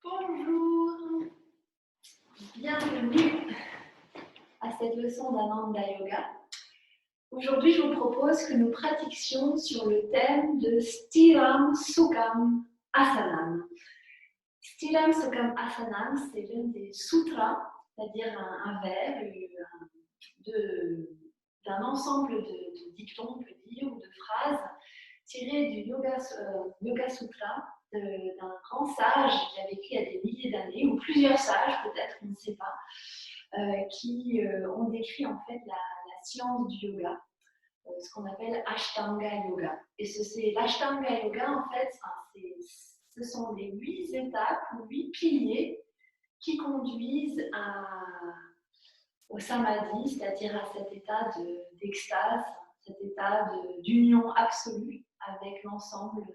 Bonjour, bienvenue à cette leçon d'Ananda Yoga. Aujourd'hui, je vous propose que nous pratiquions sur le thème de Stiram Sukham Asanam. Stiram Sukham Asanam, c'est l'un des sutras, c'est-à-dire un vers d'un ensemble de dictons, on peut dire, ou de phrases tirées du Yoga Sutra d'un grand sage qui a vécu il y a des milliers d'années, ou plusieurs sages peut-être, on ne sait pas, qui ont décrit en fait la science du yoga, ce qu'on appelle Ashtanga Yoga. Et l'Ashtanga Yoga, en fait, ce sont les 8 étapes ou 8 piliers qui conduisent au samadhi, c'est-à-dire à cet état d'extase, cet état d'union absolue avec l'ensemble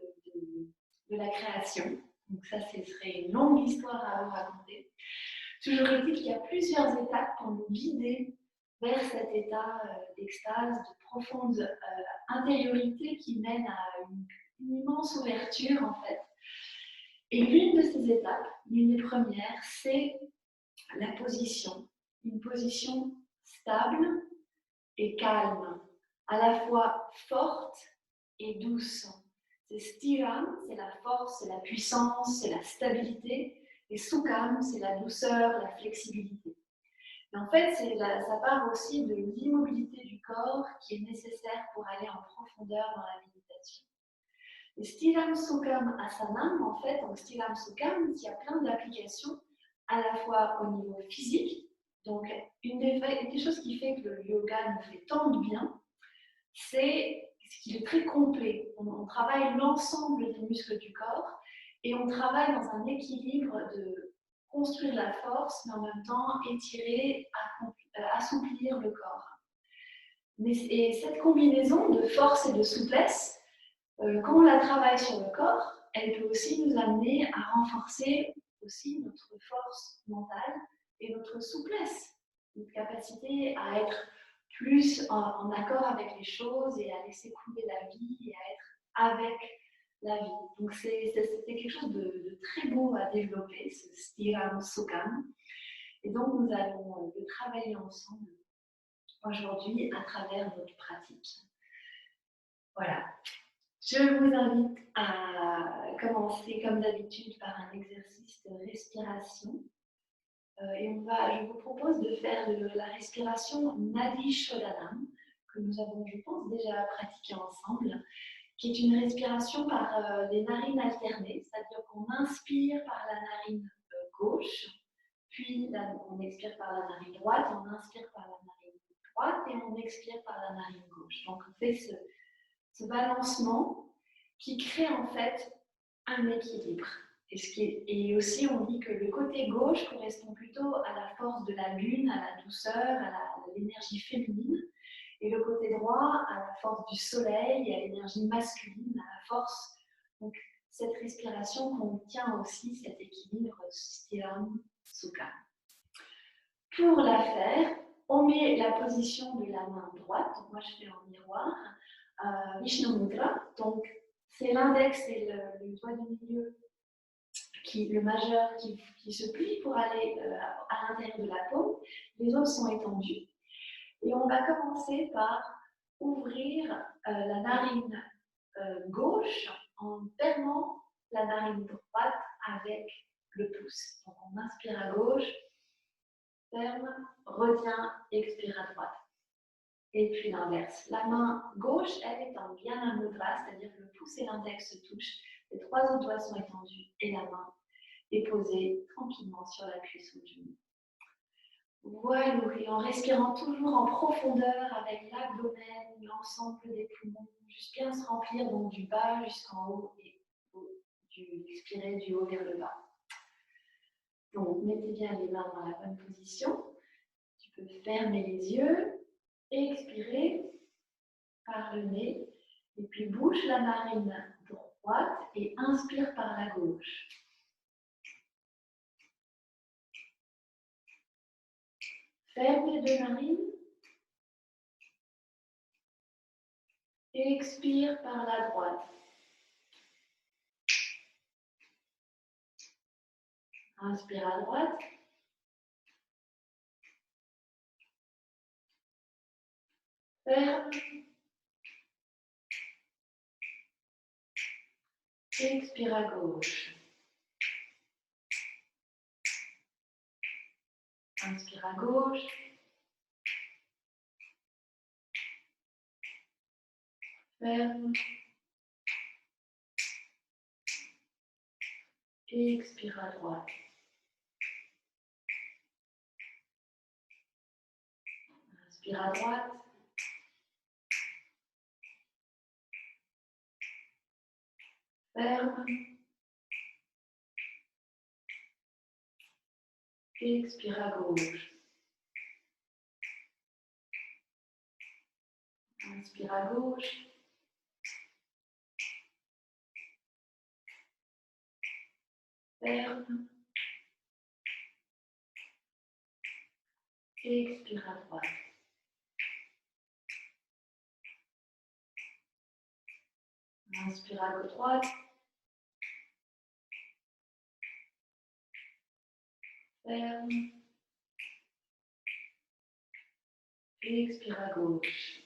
de la création. Donc ça, ce serait une longue histoire à vous raconter. Toujours est-il qu'il y a plusieurs étapes pour nous guider vers cet état d'extase, de profonde intériorité qui mène à une immense ouverture en fait. Et l'une de ces étapes, l'une des premières, c'est la position. Une position stable et calme, à la fois forte et douce. C'est stiram, c'est la force, c'est la puissance, c'est la stabilité. Et sukham, c'est la douceur, la flexibilité. Et en fait, ça part aussi de l'immobilité du corps qui est nécessaire pour aller en profondeur dans la méditation. Et Stiram Sukham Asanam, en fait, donc Stiram Sukham, il y a plein d'applications, à la fois au niveau physique. Donc, une des choses qui fait que le yoga nous fait tant de bien, c'est qu'il est très complet. On travaille l'ensemble des muscles du corps et on travaille dans un équilibre de construire la force, mais en même temps étirer, assouplir le corps. Et cette combinaison de force et de souplesse, quand on la travaille sur le corps, elle peut aussi nous amener à renforcer aussi notre force mentale et notre souplesse, notre capacité à être plus en accord avec les choses et à laisser couler la vie et à être avec la vie. Donc c'est quelque chose de très beau à développer, ce Stiram Sukham. Et donc nous allons le travailler ensemble aujourd'hui à travers notre pratique. Voilà. Je vous invite à commencer comme d'habitude par un exercice de respiration. Je vous propose de faire la respiration Nadi Shodhanam, que nous avons, je pense, déjà pratiqué ensemble, qui est une respiration par les narines alternées, c'est-à-dire qu'on inspire par la narine gauche, puis on expire par la narine droite, on inspire par la narine droite et on expire par la narine gauche. Donc on fait ce balancement qui crée en fait un équilibre. Et aussi, on dit que le côté gauche correspond plutôt à la force de la lune, à la douceur, à l'énergie féminine, et le côté droit à la force du soleil et à l'énergie masculine, à la force. Donc, cette respiration contient aussi cet équilibre Stiram Sukham. Pour la faire, on met la position de la main droite, donc moi je fais en miroir, Vishnu Mudra, donc c'est l'index et le doigt du milieu, le majeur qui se plie pour aller à l'intérieur de la paume. Les autres sont étendus. Et on va commencer par ouvrir la narine gauche en fermant la narine droite avec le pouce. Donc on inspire à gauche, ferme, retient, expire à droite. Et puis l'inverse. La main gauche, elle est en Jnana Mudra, c'est-à-dire que le pouce et l'index se touchent, les 3 autres doigts sont étendus et la main est posée tranquillement sur la cuisse ou le genou. Voilà, et en respirant toujours en profondeur avec l'abdomen, l'ensemble des poumons, juste bien se remplir donc du bas jusqu'en haut et expirer du haut vers le bas. Donc mettez bien les mains dans la bonne position. Tu peux fermer les yeux, expirer par le nez, et puis bouche la narine droite et inspire par la gauche. Ferme les deux narines. Et expire par la droite. Inspire à droite. Ferme. Expire à gauche. Inspire à gauche. Ferme. Expire à droite. Inspire à droite. Ferme. Expire à gauche. Inspire à gauche. Ferme. Expire à droite. Inspire à droite. Ferme. Expire à gauche.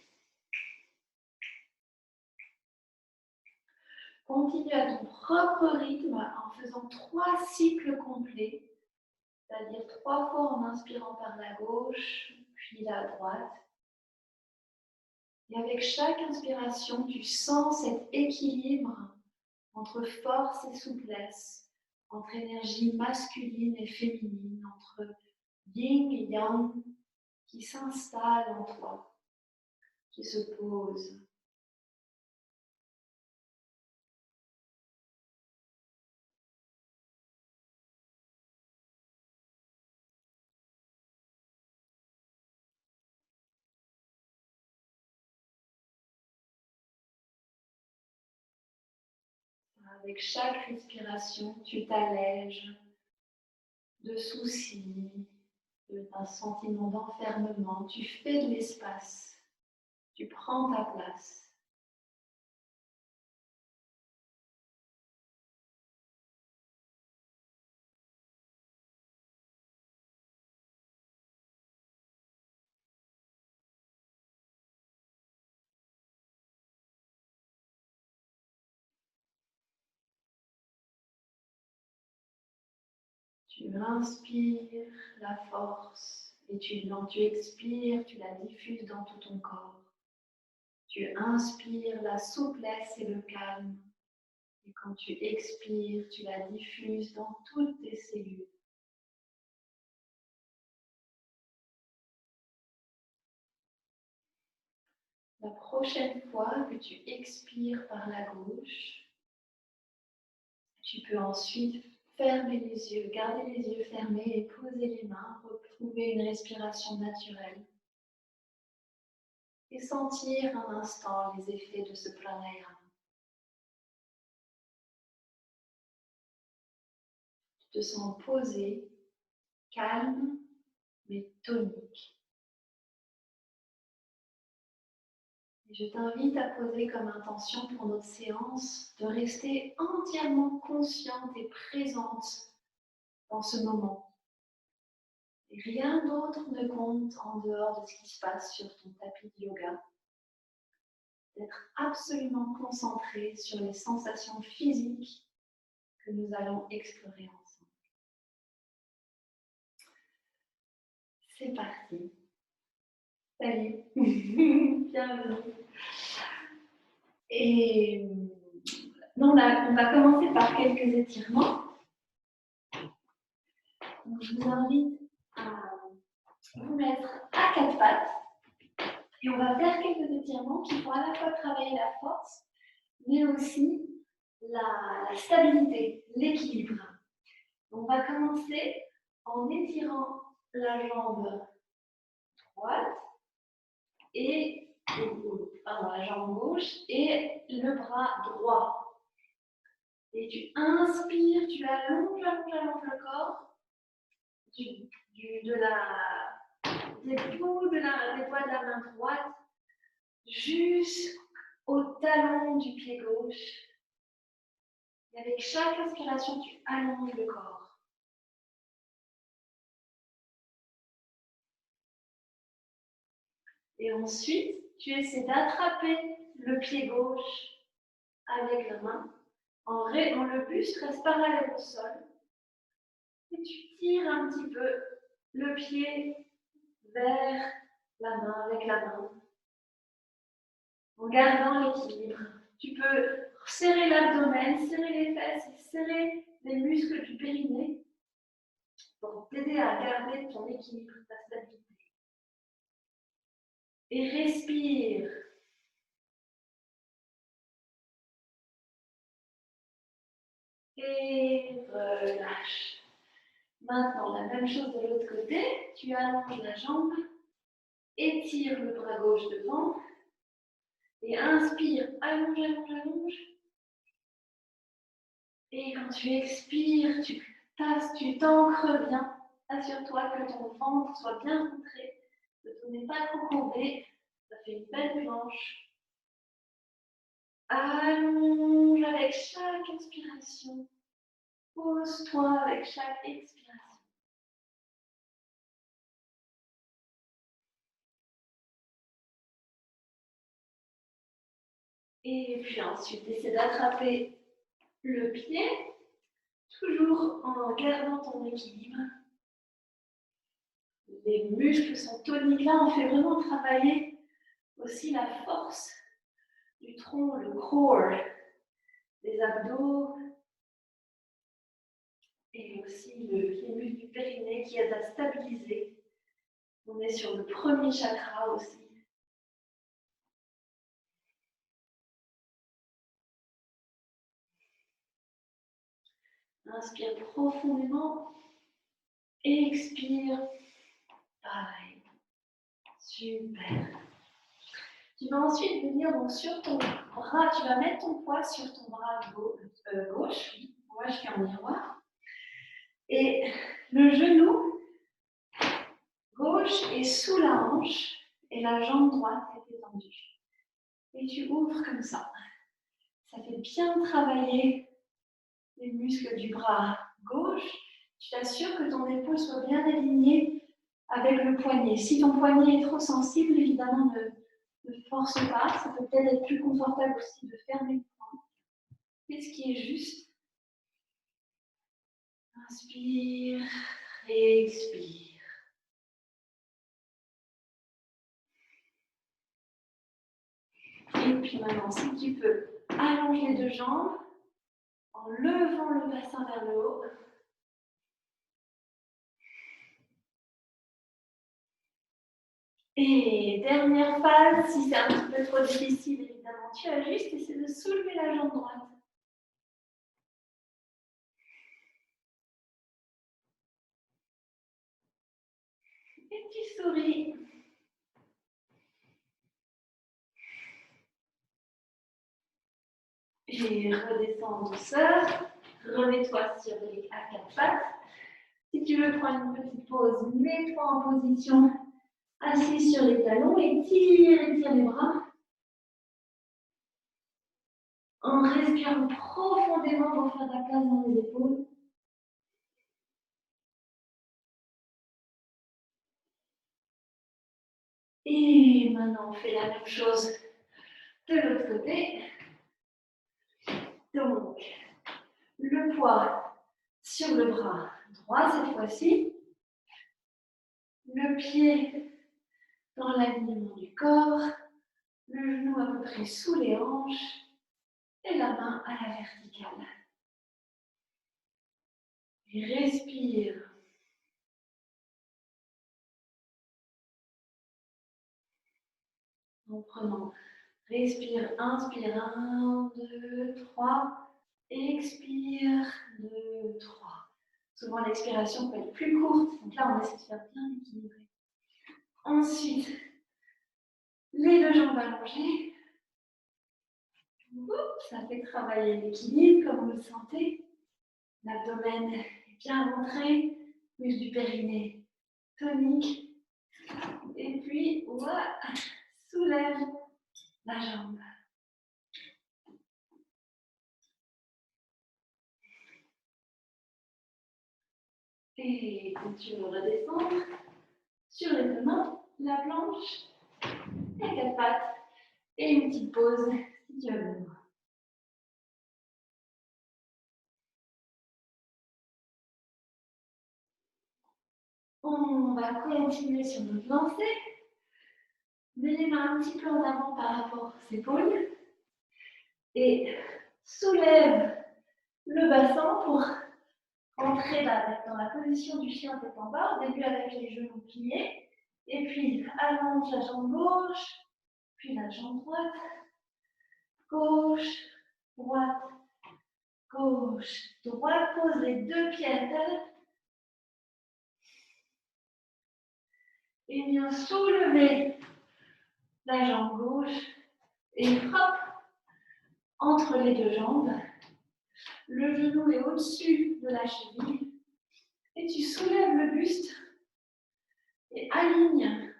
Continue à ton propre rythme en faisant 3 cycles complets, c'est-à-dire 3 fois en inspirant par la gauche, puis la droite. Et avec chaque inspiration, tu sens cet équilibre entre force et souplesse, entre énergie masculine et féminine, entre yin et yang qui s'installe en toi, qui se pose. Avec chaque respiration, tu t'allèges de soucis, d'un sentiment d'enfermement. Tu fais de l'espace, tu prends ta place. Tu inspires la force et tu expires, tu la diffuses dans tout ton corps. Tu inspires la souplesse et le calme. Et quand tu expires, tu la diffuses dans toutes tes cellules. La prochaine fois que tu expires par la gauche, tu peux ensuite fermer les yeux, garder les yeux fermés et poser les mains, retrouver une respiration naturelle. Et sentir un instant les effets de ce pranayama. Tu te sens posé, calme, mais tonique. Et je t'invite à poser comme intention pour notre séance de rester entièrement consciente et présente dans ce moment. Et rien d'autre ne compte en dehors de ce qui se passe sur ton tapis de yoga. D'être absolument concentré sur les sensations physiques que nous allons explorer ensemble. C'est parti. Salut. Bienvenue. Et on va commencer par quelques étirements. Donc, je vous invite à vous mettre à 4 pattes. Et on va faire quelques étirements qui vont à la fois travailler la force, mais aussi la stabilité, l'équilibre. On va commencer en étirant la jambe droite et la jambe gauche et le bras droit. Et tu inspires, tu allonges le corps des doigts de la main droite jusqu'au talon du pied gauche. Et avec chaque inspiration, tu allonges le corps. Et ensuite, tu essaies d'attraper le pied gauche avec la main. Le buste reste parallèle au sol. Et tu tires un petit peu le pied vers la main, avec la main, en gardant l'équilibre. Tu peux serrer l'abdomen, serrer les fesses et serrer les muscles du périnée pour t'aider à garder ton équilibre, ta stabilité. Et respire. Et relâche. Maintenant, la même chose de l'autre côté. Tu allonges la jambe, étire le bras gauche devant. Et inspire, allonge, allonge, allonge. Et quand tu expires, tu t'ancres bien. Assure-toi que ton ventre soit bien rentré, que tu n'es pas trop courbé. Ça fait une belle planche. Allonge avec chaque inspiration. Pose-toi avec chaque expiration. Et puis ensuite, essaie d'attraper le pied, toujours en gardant ton équilibre. Les muscles sont toniques. Là, on fait vraiment travailler aussi la force du tronc, le core, les abdos et aussi les muscles du périnée qui aident à stabiliser. On est sur le premier chakra aussi. Inspire profondément. Expire. Pareil. Super. Tu vas ensuite venir donc, sur ton bras. Tu vas mettre ton poids sur ton bras gauche. Oui. Moi, je fais en miroir. Et le genou gauche est sous la hanche et la jambe droite est étendue. Et tu ouvres comme ça. Ça fait bien travailler les muscles du bras gauche. Tu t'assures que ton épaule soit bien alignée avec le poignet. Si ton poignet est trop sensible, évidemment, ne force pas. Ça peut peut-être être plus confortable aussi de fermer le poing. Fais ce qui est juste. Inspire, expire. Et puis maintenant, si tu peux, allonge les deux jambes en levant le bassin vers le haut. Et dernière phase, si c'est un petit peu trop difficile, évidemment, tu ajustes et c'est de soulever la jambe droite. Et tu souris. Et redescends en douceur. Remets-toi sur les quatre pattes. Si tu veux prendre une petite pause, mets-toi en position assis sur les talons et tire les bras. En respirant profondément pour faire de la place dans les épaules. Et maintenant, on fait la même chose de l'autre côté. Donc, le poids sur le bras droit cette fois-ci. Le pied dans l'alignement du corps. Le genou à peu près sous les hanches. Et la main à la verticale. Et respire. En prenant. Respire, inspire, 1, 2, 3. Expire, 2, 3. Souvent, l'expiration peut être plus courte. Donc là, on essaie de faire bien équilibrer. Ensuite, les deux jambes allongées. Ça fait travailler l'équilibre, comme vous le sentez. L'abdomen est bien rentré. Muscle du périnée tonique. Et puis, voilà, soulève la jambe. Et continue à redescendre sur les deux mains, la planche. Les quatre pattes. Et une petite pause si tu as besoin. On va continuer sur notre lancée. Mets les mains un petit peu en avant par rapport aux épaules. Et soulève le bassin pour entrer dans la position du chien tête en bas. Au début avec les genoux pliés. Et puis allonge la jambe gauche, puis la jambe droite. Gauche, droite, gauche, droite. Pose les deux pieds à terre. Et bien soulever la jambe gauche et frappe entre les deux jambes. Le genou est au-dessus de la cheville. Et tu soulèves le buste et aligne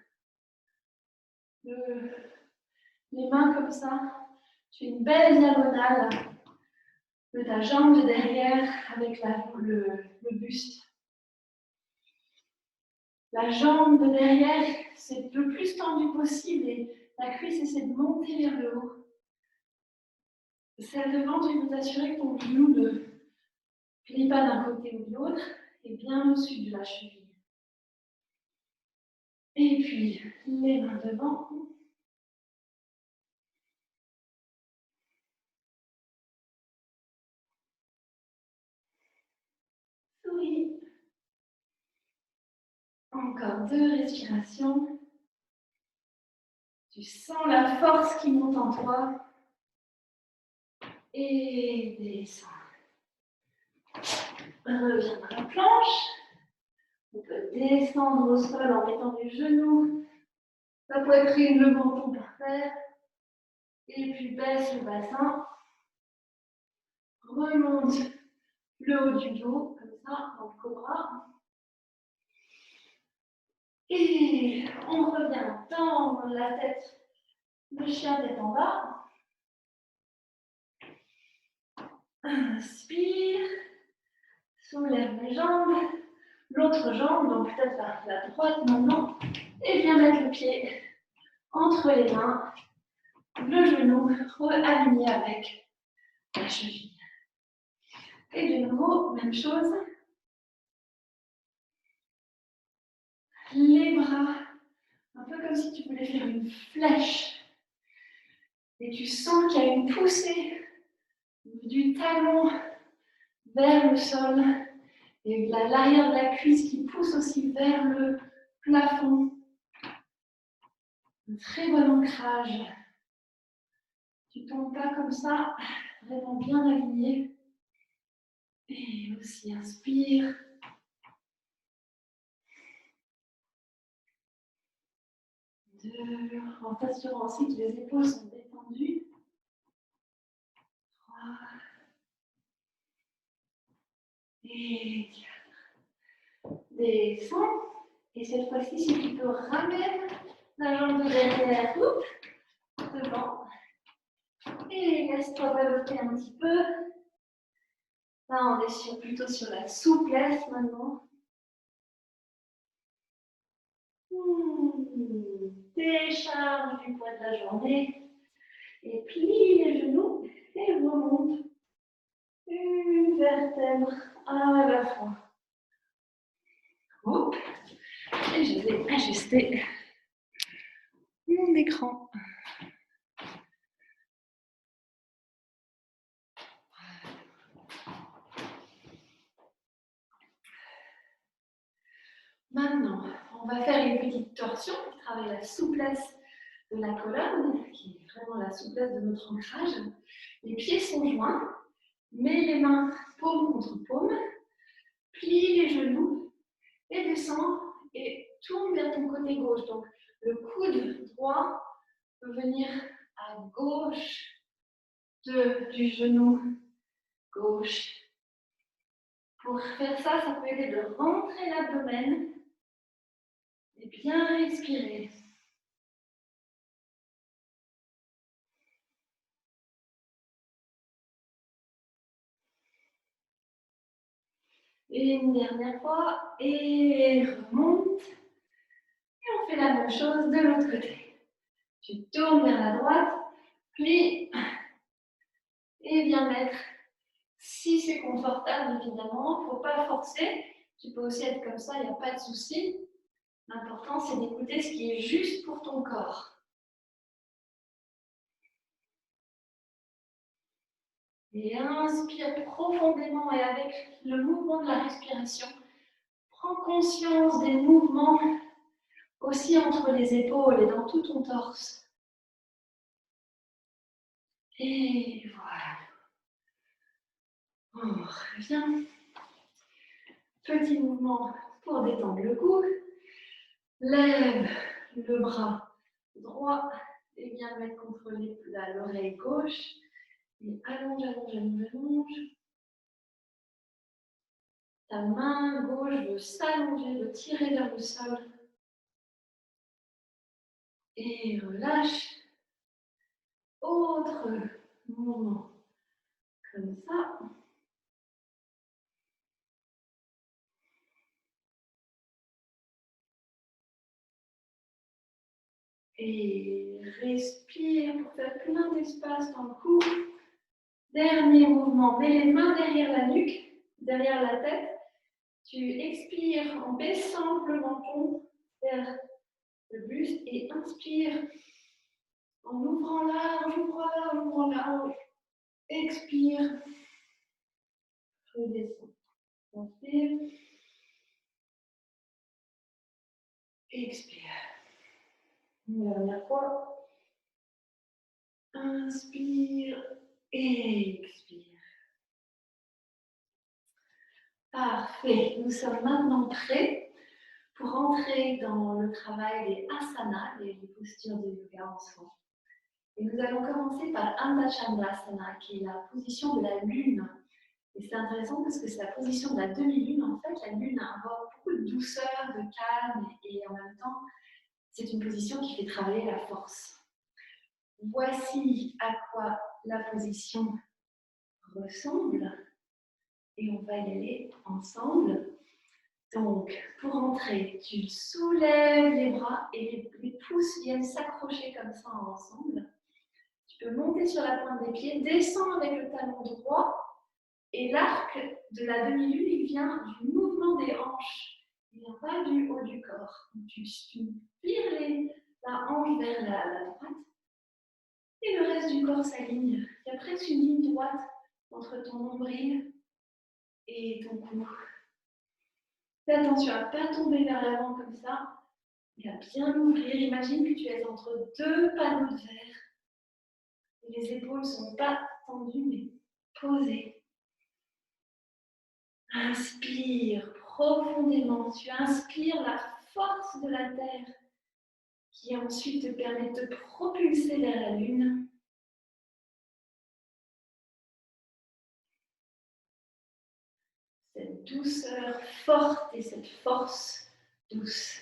les mains comme ça. Tu fais une belle diagonale de ta jambe de derrière avec le buste. La jambe de derrière, c'est le plus tendu possible et la cuisse essaie de monter vers le haut. Celle devant, tu veux t'assurer que ton genou ne plie pas d'un côté ou de l'autre et bien au-dessus de la cheville. Et puis, les mains devant. Souris. Encore 2 respirations. Tu sens la force qui monte en toi. Et descends. Reviens à la planche. On peut descendre au sol en mettant les genoux, la poitrine, le menton par terre. Et puis baisse le bassin. Remonte le haut du dos, comme ça, dans le cobra. Et on revient dans la tête, le chien tête en bas. Inspire, soulève les jambes, l'autre jambe, donc peut-être la droite maintenant, et viens mettre le pied entre les mains, le genou aligné avec la cheville. Et de nouveau, même chose. Les bras, un peu comme si tu voulais faire une flèche. Et tu sens qu'il y a une poussée du talon vers le sol et l'arrière de la cuisse qui pousse aussi vers le plafond. Un très bon ancrage. Tu ne tombes pas comme ça, vraiment bien aligné. Et aussi inspire. Deux, en t'assurant aussi que les épaules sont détendues. 3. Et 4. Descends. Et cette fois-ci, si tu peux, ramène la jambe de derrière, devant. Et laisse-toi balloter un petit peu. Là, on est plutôt sur la souplesse maintenant. Décharge du poids de la journée. Et plie les genoux et remonte. Une vertèbre à la fois. Hop. Et je vais ajuster mon écran. Maintenant, on va faire une petite torsion qui travaille la souplesse de la colonne, qui est vraiment la souplesse de notre ancrage. Les pieds sont joints, mets les mains paume contre paume, plie les genoux et descends et tourne vers ton côté gauche. Donc, le coude droit peut venir à gauche du genou gauche. Pour faire ça, ça peut aider de rentrer l'abdomen et bien respirer. Et une dernière fois, et remonte. Et on fait la même chose de l'autre côté. Tu tournes vers la droite, plie et viens mettre. Si c'est confortable, évidemment, il ne faut pas forcer. Tu peux aussi être comme ça, il n'y a pas de souci. L'important, c'est d'écouter ce qui est juste pour ton corps. Et inspire profondément et avec le mouvement de la respiration, prends conscience des mouvements aussi entre les épaules et dans tout ton torse. Et voilà. On revient. Petit mouvement pour détendre le cou. Lève le bras droit et viens le mettre contre l'oreille gauche. Et allonge, allonge, allonge, allonge. Ta main gauche veut s'allonger, veut tirer vers le sol. Et relâche. Autre mouvement. Comme ça. Et respire pour faire plein d'espace dans le cou. Dernier mouvement. Mets les mains derrière la nuque, derrière la tête. Tu expires en baissant le menton vers le buste et inspire en ouvrant large, ouvrant large, ouvrant large. Expire. Redescends. Inspire. Expire. Une dernière fois. Inspire. Expire. Parfait. Nous sommes maintenant prêts pour entrer dans le travail des asanas, les postures de yoga ensemble. Et nous allons commencer par Ardha Chandrasana, qui est la position de la lune. Et c'est intéressant parce que c'est la position de la demi-lune. En fait, la lune invoque beaucoup de douceur, de calme, et en même temps, c'est une position qui fait travailler la force. Voici à quoi la position ressemble. Et on va y aller ensemble. Donc, pour entrer, tu soulèves les bras et les pouces viennent s'accrocher comme ça ensemble. Tu peux monter sur la pointe des pieds, descends avec le talon droit et l'arc de la demi-lune, il vient du mouvement des hanches. Il vient pas du haut du corps. Donc, tu vires la hanche vers la droite et le reste du corps s'aligne. Il y a presque une ligne droite entre ton nombril et ton cou. Fais attention à ne pas tomber vers l'avant comme ça, mais à bien ouvrir. Imagine que tu es entre deux panneaux de verre. Et les épaules ne sont pas tendues, mais posées. Inspire profondément. Tu inspires la force de la terre qui ensuite te permet de te propulser vers la lune. Cette douceur forte et cette force douce.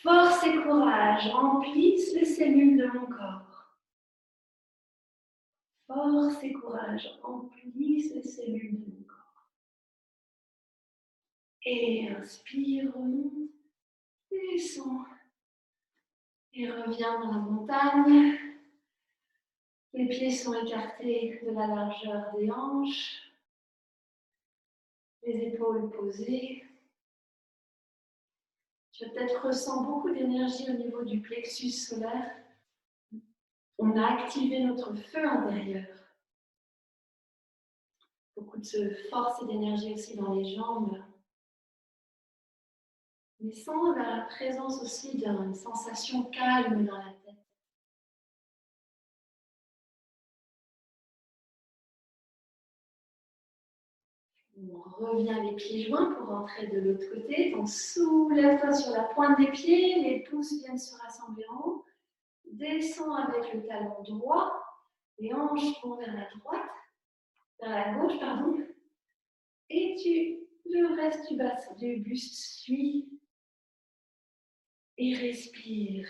Force et courage remplissent les cellules de mon corps. Force et courage remplissent les cellules de mon corps. Et inspire, remonte, descend. Et reviens dans la montagne. Les pieds sont écartés de la largeur des hanches. Les épaules posées. Tu peut-être ressens beaucoup d'énergie au niveau du plexus solaire. On a activé notre feu intérieur. Beaucoup de force et d'énergie aussi dans les jambes. Mais sens la présence aussi d'une sensation calme dans la tête. On revient les pieds joints pour rentrer de l'autre côté. Donc soulève-toi sur la pointe des pieds, les pouces viennent se rassembler en haut. Descends avec le talon droit, les hanches vont vers la droite, vers la gauche, pardon. Et le reste du bassin, du buste suit. Et respire.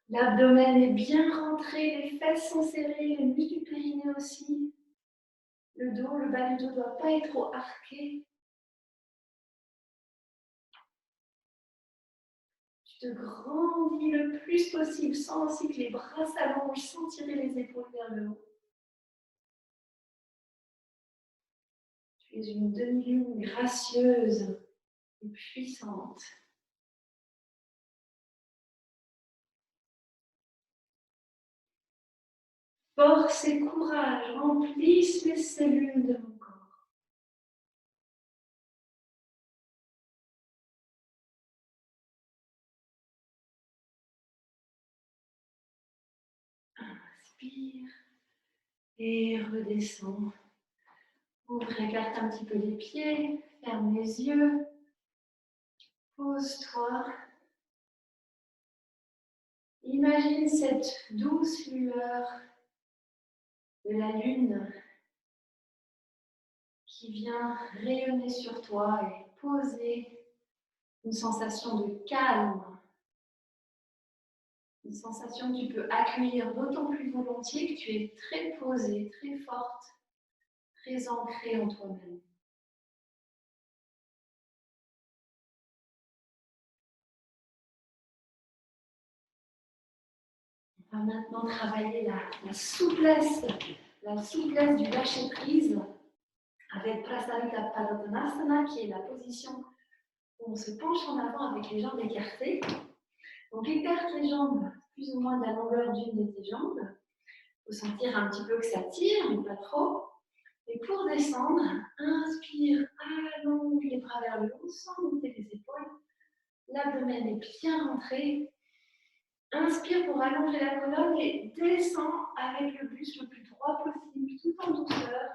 L'abdomen est bien rentré, les fesses sont serrées, les muscles du périnée aussi. Le dos, le bas du dos ne doit pas être trop arqué. te grandis le plus possible, sans aussi que les bras s'allongent, sans tirer les épaules vers le haut. Tu es une demi-lune gracieuse et puissante. Force et courage remplissent les cellules de mon corps. Inspire et redescends. Ouvre, écarte un petit peu les pieds, ferme les yeux. Pose-toi. Imagine cette douce lueur de la lune qui vient rayonner sur toi et poser une sensation de calme, une sensation que tu peux accueillir d'autant plus volontiers que tu es très posée, très forte, très ancrée en toi-même. On va maintenant travailler la souplesse du lâcher-prise avec Prasarita Padottanasana, qui est la position où on se penche en avant avec les jambes écartées. Donc écarte les jambes plus ou moins de la longueur d'une de tes jambes. Il faut sentir un petit peu que ça tire, mais pas trop. Et pour descendre, inspire, allonge les bras vers le haut sans monter les épaules. L'abdomen est bien rentré. Inspire pour allonger la colonne et descends avec le buste le plus droit possible, tout en douceur.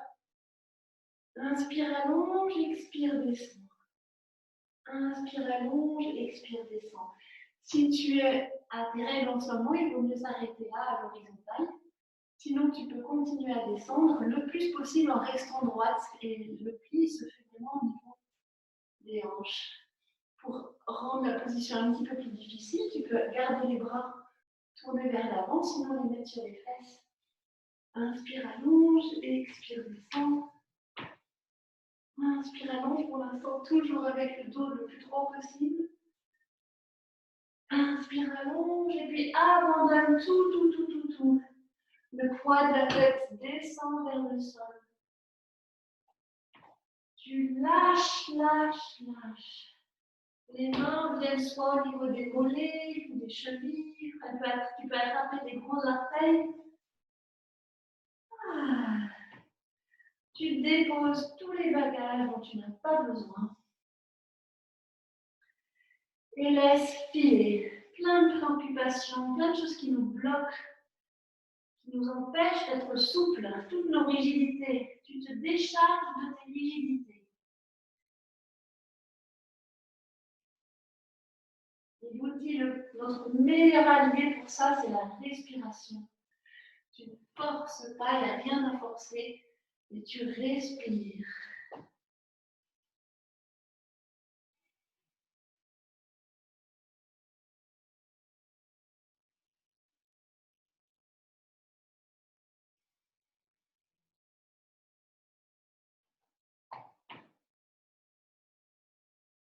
Inspire, allonge, expire, descends. Inspire, allonge, expire, descends. Si tu es à tes règles en ce moment, il vaut mieux s'arrêter là à l'horizontale. Sinon, tu peux continuer à descendre le plus possible en restant droite et le pli se fait vraiment au niveau des hanches. Pour rendre la position un petit peu plus difficile, tu peux garder les bras tournés vers l'avant, sinon les mettre sur les fesses. Inspire, allonge, expire, descend. Inspire, allonge pour l'instant, toujours avec le dos le plus droit possible. Inspire, allonge, et puis abandonne tout. Le poids de la tête descend vers le sol. Tu lâches. Les mains viennent soit au niveau des mollets ou des chevilles. Tu peux attraper des gros orteils. Tu déposes tous les bagages dont tu n'as pas besoin. Et laisse filer plein de préoccupations, plein de choses qui nous bloquent, qui nous empêchent d'être souples, toutes nos rigidités. Tu te décharges de tes rigidités. Et l'outil, notre meilleur allié pour ça, c'est la respiration. Tu ne forces pas, il n'y a rien à forcer, mais tu respires.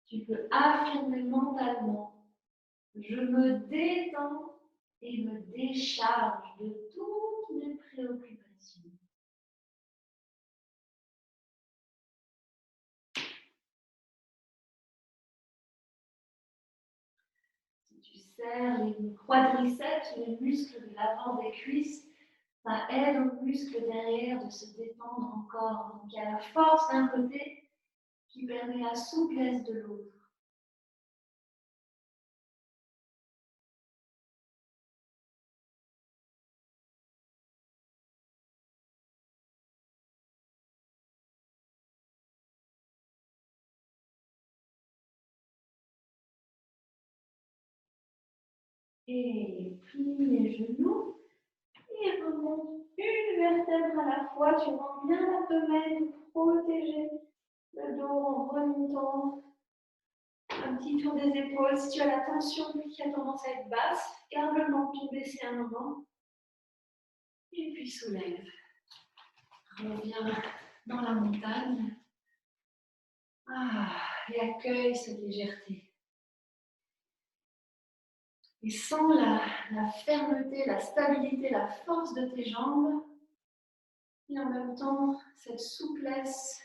Tu peux affirmer mentalement, je me détends et me décharge de toutes mes préoccupations. Si tu serres les quadriceps, les muscles de l'avant des cuisses, ça aide aux muscles derrière de se détendre encore. Donc il y a la force d'un côté qui permet la souplesse de l'autre. Et plie les genoux et remonte une vertèbre à la fois. Tu rends bien l'abdomen pour protéger le dos en remontant. Un petit tour des épaules. Si tu as la tension qui a tendance à être basse, garde le menton baissé un moment. Et puis soulève. Reviens dans la montagne. Et accueille cette légèreté. Et sens la fermeté, la stabilité, la force de tes jambes. Et en même temps, cette souplesse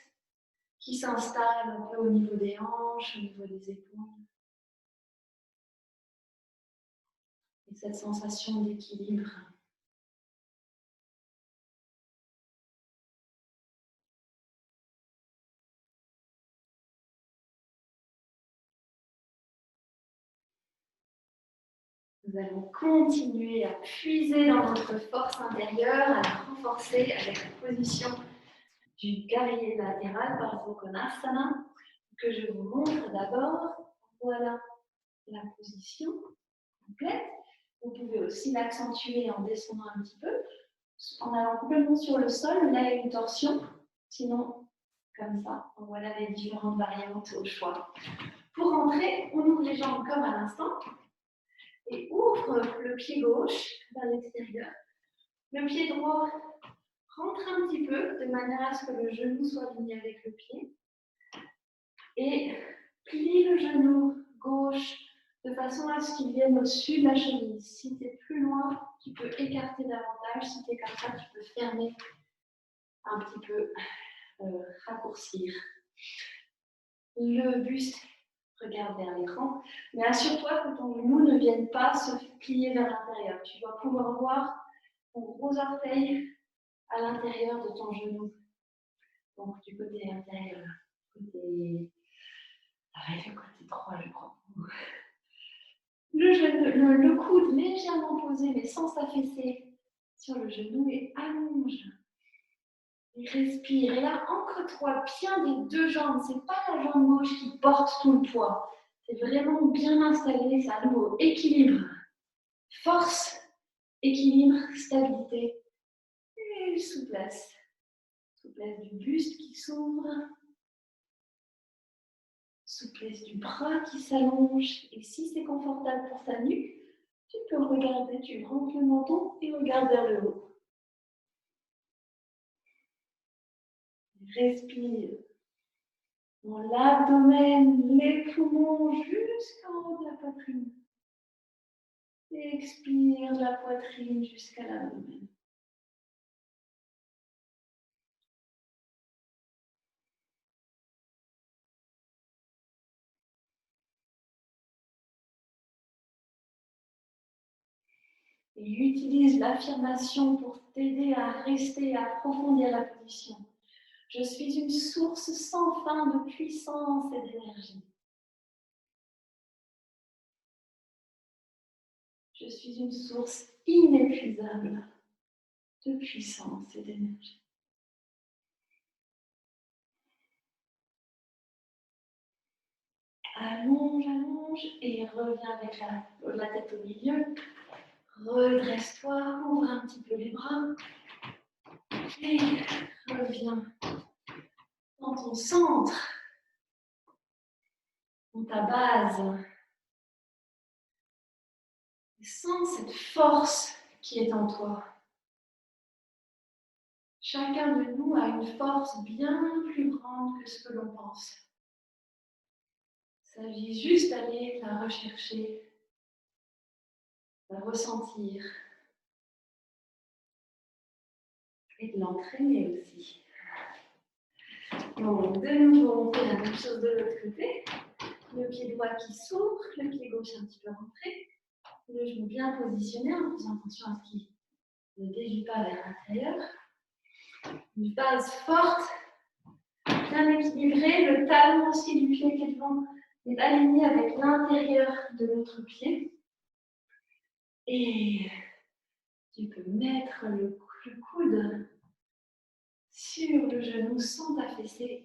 qui s'installe un peu au niveau des hanches, au niveau des épaules. Et cette sensation d'équilibre. Nous allons continuer à puiser dans notre force intérieure, à la renforcer avec la position du guerrier latéral par Konasana, que je vous montre d'abord. Voilà la position complète. Vous pouvez aussi l'accentuer en descendant un petit peu, en allant complètement sur le sol. Là, il y a une torsion. Sinon, comme ça, voilà les différentes variantes au choix. Pour rentrer, on ouvre les jambes comme à l'instant et ouvre le pied gauche vers l'extérieur. Le pied droit rentre un petit peu de manière à ce que le genou soit aligné avec le pied. Et plie le genou gauche de façon à ce qu'il vienne au-dessus de la cheville. Si tu es plus loin, tu peux écarter davantage. Si tu es comme ça, tu peux fermer un petit peu, raccourcir. Le buste regarde vers l'écran, mais assure-toi que ton genou ne vienne pas se plier vers l'intérieur. Tu dois pouvoir voir ton gros orteil à l'intérieur de ton genou. Donc du côté intérieur, côté... le côté droit, je crois. Le coude légèrement posé, mais sans s'affaisser sur le genou et allonge. Et respire. Et là, ancre-toi bien des deux jambes. Ce n'est pas la jambe gauche qui porte tout le poids. C'est vraiment bien installé. C'est à nouveau équilibre. Force, équilibre, stabilité et souplesse. Souplesse du buste qui s'ouvre. Souplesse du bras qui s'allonge. Et si c'est confortable pour ta nuque, tu peux regarder, tu rentres le menton et regarde vers le haut. Respire dans l'abdomen, les poumons jusqu'en haut de la poitrine. Expire la poitrine jusqu'à l'abdomen. Et utilise l'affirmation pour t'aider à rester et à approfondir la position. Je suis une source sans fin de puissance et d'énergie. Je suis une source inépuisable de puissance et d'énergie. Allonge, allonge et reviens avec la tête au milieu. Redresse-toi, ouvre un petit peu les bras et reviens dans ton centre, dans ta base. Et sens cette force qui est en toi. Chacun de nous a une force bien plus grande que ce que l'on pense. Il s'agit juste d'aller la rechercher, la ressentir et de l'entraîner aussi. Donc, de nouveau, on fait la même chose de l'autre côté. Le pied droit qui s'ouvre, le pied gauche un petit peu rentré, le genou bien positionné en faisant attention à ce qu'il ne dévie pas vers l'intérieur. Une base forte, bien équilibrée, le talon aussi du pied qui est devant est aligné avec l'intérieur de l'autre pied. Et tu peux mettre le coude sur le genou sans t'affaisser.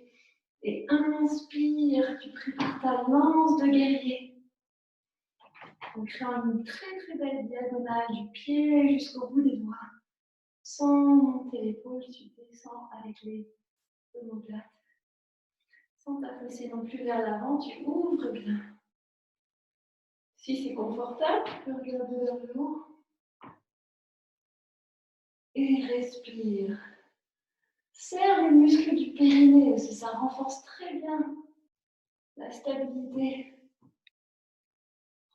Et inspire, tu prépares ta lance de guerrier. En créant une très très belle diagonale du pied jusqu'au bout des doigts. Sans monter l'épaule, tu descends avec les omoplates. Sans t'affaisser non plus vers l'avant, tu ouvres bien. Si c'est confortable, tu peux regarder vers le haut. Et respire. Serre les muscles du périnée aussi, ça renforce très bien la stabilité.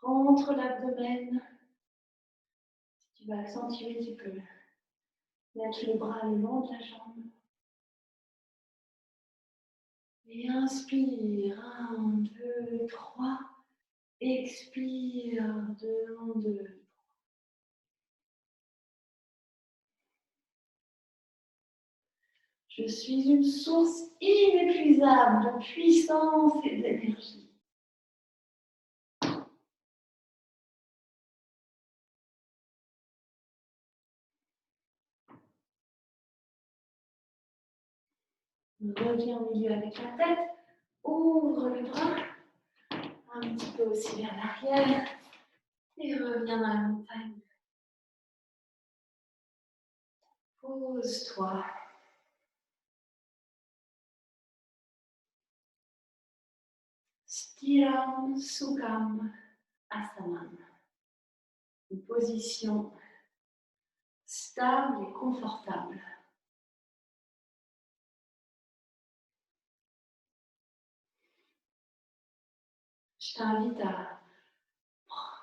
contre l'abdomen. Si tu veux accentuer, tu peux mettre le bras le long de la jambe. Et inspire, 1, 2, 3. Expire, 2, 1, 2. Je suis une source inépuisable de puissance et d'énergie. Reviens au milieu avec la tête. Ouvre le bras. Un petit peu aussi vers l'arrière. Et reviens dans la montagne. Pose-toi. Stiram Sukham Asana. Une position stable et confortable. Je t'invite à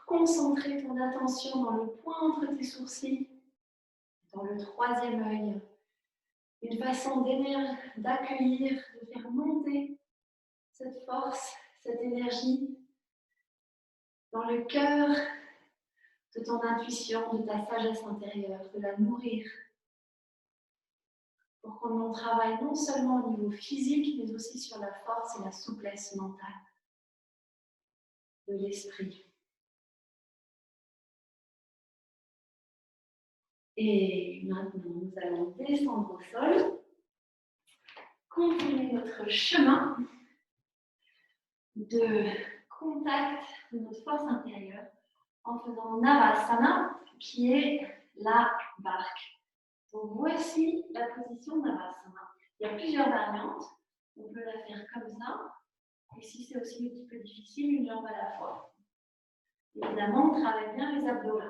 concentrer ton attention dans le point entre tes sourcils, dans le troisième œil. Une façon d'accueillir, de faire monter cette force, cette énergie dans le cœur de ton intuition, de ta sagesse intérieure, de la nourrir pour qu'on en travaille non seulement au niveau physique, mais aussi sur la force et la souplesse mentale de l'esprit. Et maintenant, nous allons descendre au sol, continuer notre chemin de contact de notre force intérieure en faisant Navasana, qui est la barque. Donc voici la position Navasana. Il y a plusieurs variantes. On peut la faire comme ça. Et si c'est aussi un petit peu difficile, une jambe à la fois. Évidemment, on travaille bien les abdos.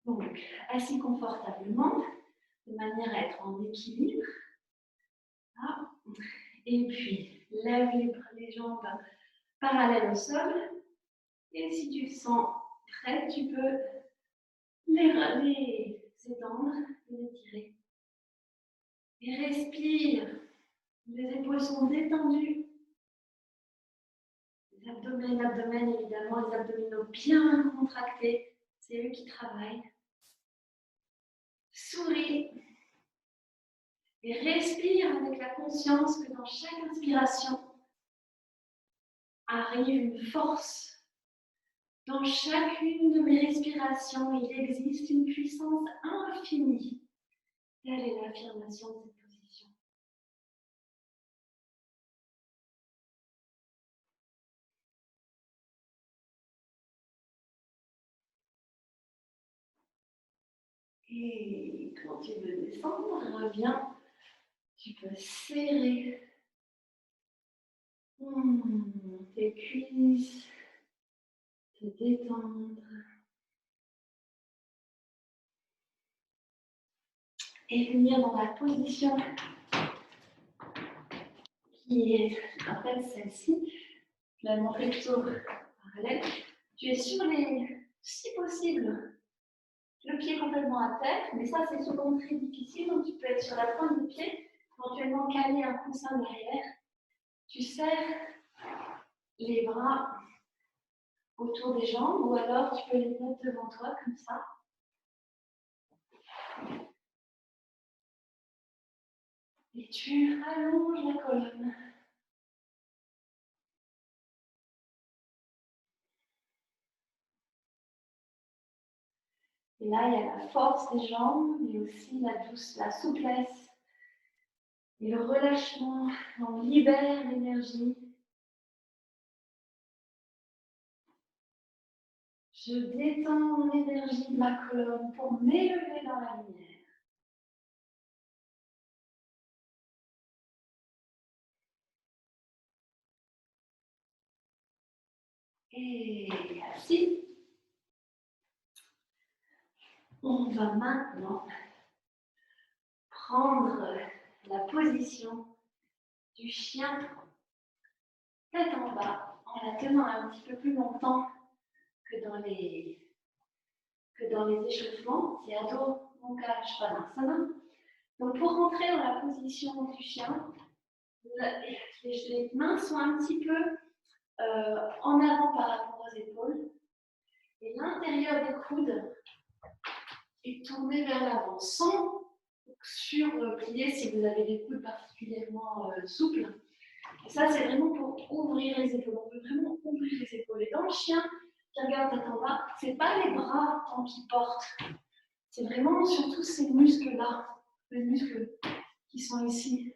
Donc, assis confortablement, de manière à être en équilibre. Là. Et puis, lève les jambes parallèles au sol. Et si tu te sens prête, tu peux les étendre, les étirer. Et respire. Les épaules sont détendues. Les abdomens évidemment, les abdominaux bien contractés. C'est eux qui travaillent. Souris. Et respire avec la conscience que dans chaque inspiration arrive une force. Dans chacune de mes respirations, il existe une puissance infinie. Telle est l'affirmation de cette position. Et quand tu veux descendre, reviens. Tu peux serrer tes cuisses, te détendre. Et venir dans la position qui est, en fait, celle-ci. Je vais la montrer plutôt parallèle. Tu es sur si possible, le pied complètement à terre, mais ça, c'est souvent très difficile. Donc, tu peux être sur la pointe du pied, éventuellement caler un coussin derrière. Tu serres les bras autour des jambes ou alors tu peux les mettre devant toi comme ça. Et tu allonges la colonne. Et là, il y a la force des jambes, mais aussi la souplesse et le relâchement. On libère l'énergie. Je détends mon énergie de ma colonne pour m'élever dans la lumière. Et assis. On va maintenant prendre la position du chien tête en bas en la tenant un petit peu plus longtemps que dans les échauffements. C'est Adho Mukha Svanasana. Donc pour rentrer dans la position du chien, les mains sont un petit peu en avant par rapport aux épaules. Et l'intérieur des coudes est tourné vers l'avant, sans surplier si vous avez des coudes particulièrement souples. Et ça, c'est vraiment pour ouvrir les épaules. On peut vraiment ouvrir les épaules. Et dans le chien qui regarde tête en bas, ce n'est pas les bras tant qu'ils portent. C'est vraiment surtout ces muscles-là, les muscles qui sont ici,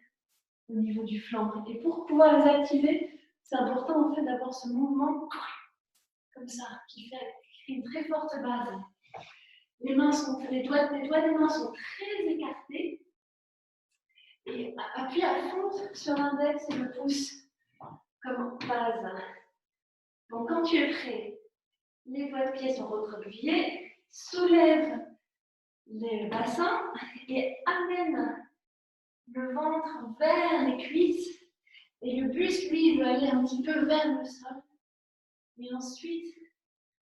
au niveau du flanc. Et pour pouvoir les activer, c'est important en fait d'avoir ce mouvement comme ça, qui fait une très forte base. Les doigts des mains sont très écartés. Et appuie à fond sur l'index et le pouce comme base. Donc quand tu es prêt, les doigts de pied sont recroquevillés, soulève le bassin et amène le ventre vers les cuisses. Et le buste, lui, il doit aller un petit peu vers le sol. Et ensuite,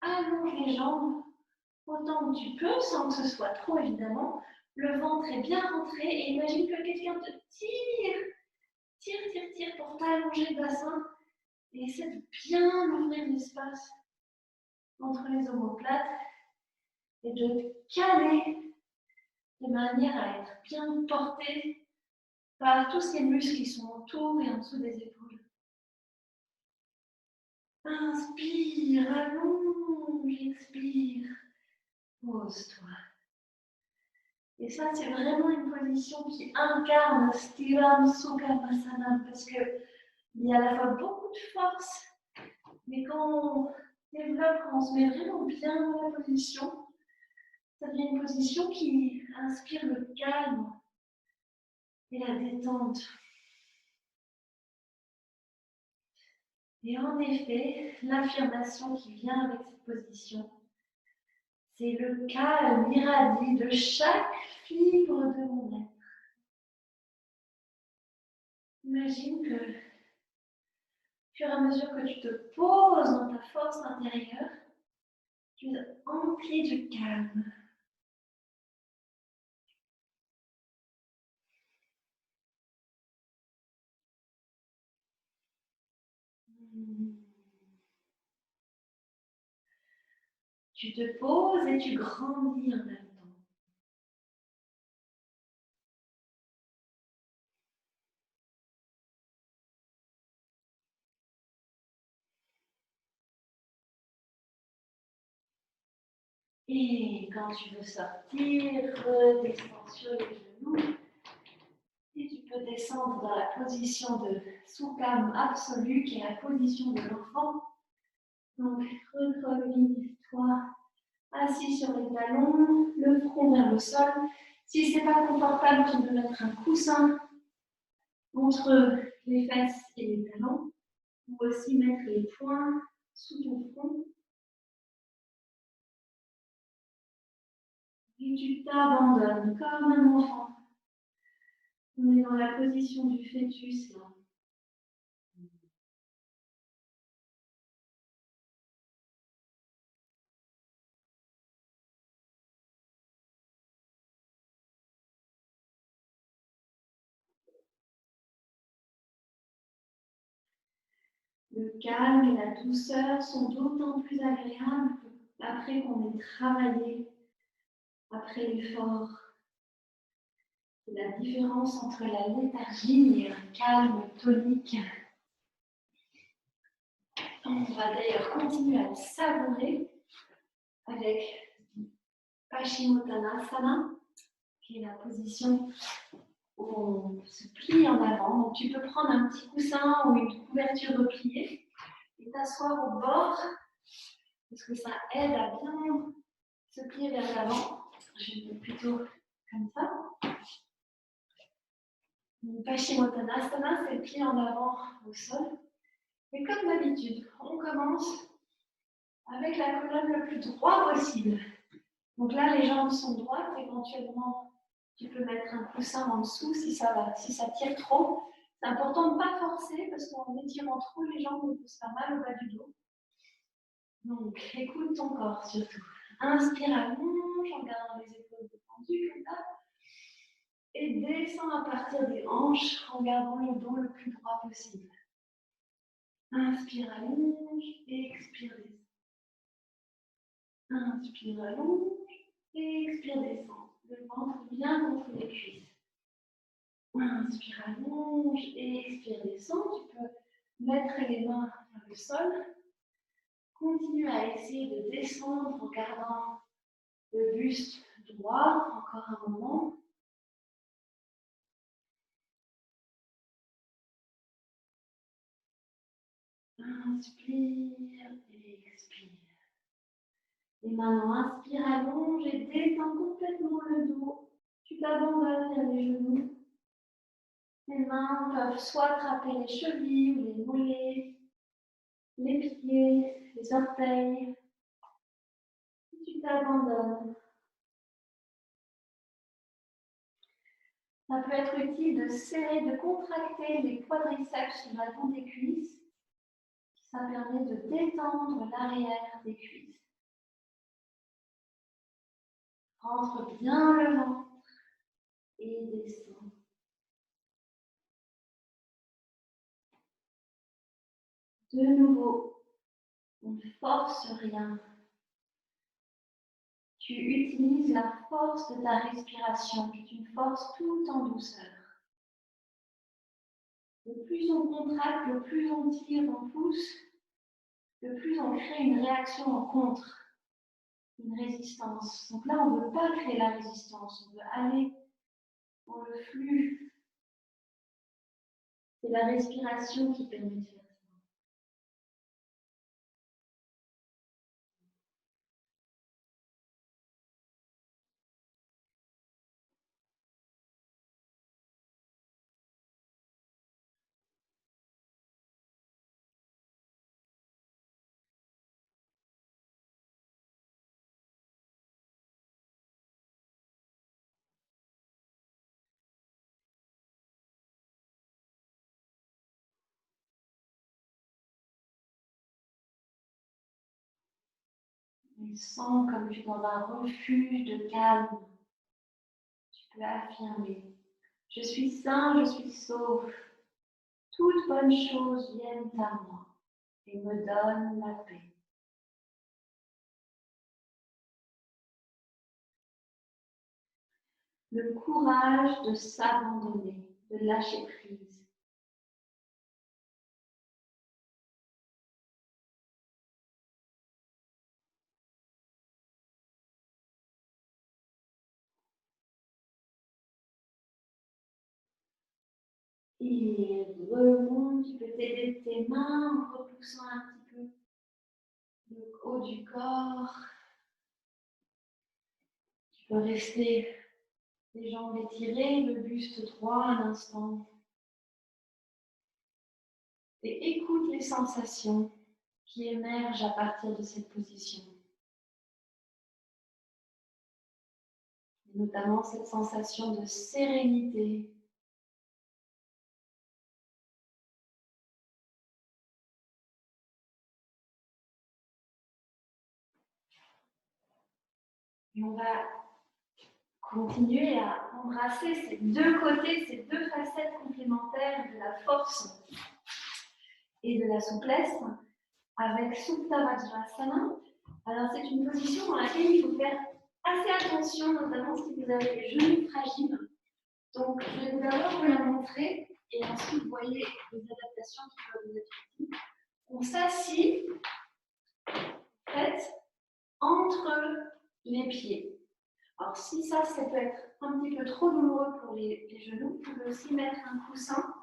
allonge les jambes autant que tu peux, sans que ce soit trop évidemment. Le ventre est bien rentré et imagine que quelqu'un te tire pour t'allonger le bassin et essaie de bien ouvrir l'espace entre les omoplates et de te caler de manière à être bien porté par tous ces muscles qui sont autour et en dessous des épaules. Inspire, allonge, expire, pose-toi. Et ça, c'est vraiment une position qui incarne Stiram Sukhamasana parce qu'il y a à la fois beaucoup de force, mais quand on développe, quand on se met vraiment bien dans la position, ça devient une position qui inspire le calme et la détente. Et en effet, l'affirmation qui vient avec cette position, c'est le calme irradie de chaque fibre de mon être. Imagine que, au fur et à mesure que tu te poses dans ta force intérieure, tu es empli du calme. Tu te poses et tu grandis en même temps. Et quand tu veux sortir, redescends sur les genoux. Et tu peux descendre dans la position de Sukham absolu, qui est la position de l'enfant. Donc, recroqueville-toi assis sur les talons, le front vers le sol. Si ce n'est pas confortable, tu peux mettre un coussin entre les fesses et les talons, ou aussi mettre les poings sous ton front. Et tu t'abandonnes comme un enfant. On est dans la position du fœtus là. Le calme et la douceur sont d'autant plus agréables après qu'on ait travaillé, après l'effort. C'est la différence entre la léthargie et un calme tonique. On va d'ailleurs continuer à le savourer avec Paschimottanasana, qui est la position où on se plie en avant. Donc tu peux prendre un petit coussin ou une couverture repliée et t'asseoir au bord, parce que ça aide à bien se plier vers l'avant. Je vais plutôt comme ça. Paschimottanasana, c'est le pied en avant au sol. Et comme d'habitude, on commence avec la colonne le plus droit possible. Donc là, les jambes sont droites. Éventuellement, tu peux mettre un coussin en dessous si ça tire trop. C'est important de ne pas forcer parce qu'en étirant trop les jambes, on peut se faire mal au bas du dos. Donc, écoute ton corps surtout. Inspire, allonge en gardant les épaules détendues comme ça. Et descends à partir des hanches en gardant le dos le plus droit possible. Inspire, allonge, expire, descend. Inspire, allonge, expire, descend. Le ventre bien contre les cuisses. Inspire, allonge, expire, descend. Tu peux mettre les mains vers le sol. Continue à essayer de descendre en gardant le buste droit, encore un moment. Inspire et expire. Et maintenant, inspire, allonge et détends complètement le dos. Tu t'abandonnes vers les genoux. Les mains peuvent soit attraper les chevilles ou les mollets, les pieds, les orteils. Tu t'abandonnes. Ça peut être utile de serrer, de contracter les quadriceps sur la bande des cuisses. Ça permet de détendre l'arrière des cuisses. Rentre bien le ventre et descend. De nouveau, on ne force rien. Tu utilises la force de ta respiration, qui est une force tout en douceur. Le plus on contracte, le plus on tire, on pousse, le plus on crée une réaction en contre, une résistance. Donc là, on ne veut pas créer la résistance, on veut aller dans le flux. C'est la respiration qui permet de faire ça. Et sens comme tu es dans un refuge de calme. Tu peux affirmer. Je suis sain, je suis sauf. Toutes bonnes choses viennent à moi et me donnent la paix. Le courage de s'abandonner, de lâcher prise. Et remonte, tu peux t'aider de tes mains en repoussant un petit peu le haut du corps. Tu peux rester les jambes étirées, le buste droit un instant. Et écoute les sensations qui émergent à partir de cette position. Et notamment cette sensation de sérénité. Et on va continuer à embrasser ces deux côtés, ces deux facettes complémentaires de la force et de la souplesse avec Supta Vajrasana. Alors c'est une position dans laquelle il faut faire assez attention, notamment si vous avez les genoux fragiles. Donc je vais d'abord vous la montrer et ensuite vous voyez les adaptations qui peuvent vous être utiles. On s'assit en fait entre les pieds. Alors si ça peut être un petit peu trop douloureux pour les genoux, vous pouvez aussi mettre un coussin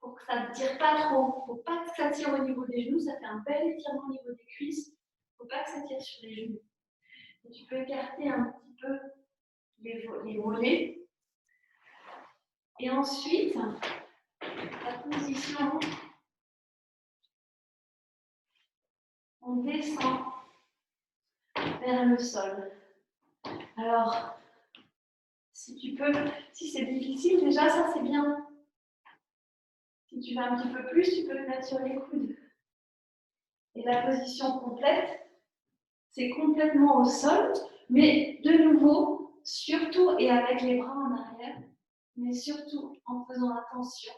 pour que ça ne tire pas trop. Il ne faut pas que ça tire au niveau des genoux, ça fait un bel étirement au niveau des cuisses. Il ne faut pas que ça tire sur les genoux. Et tu peux écarter un petit peu les mollets. Et ensuite, la position, on descend vers le sol. Alors, si tu peux, si c'est difficile, déjà ça c'est bien. Si tu veux un petit peu plus, tu peux te mettre sur les coudes. Et la position complète, c'est complètement au sol, mais de nouveau, surtout et avec les bras en arrière, mais surtout en faisant attention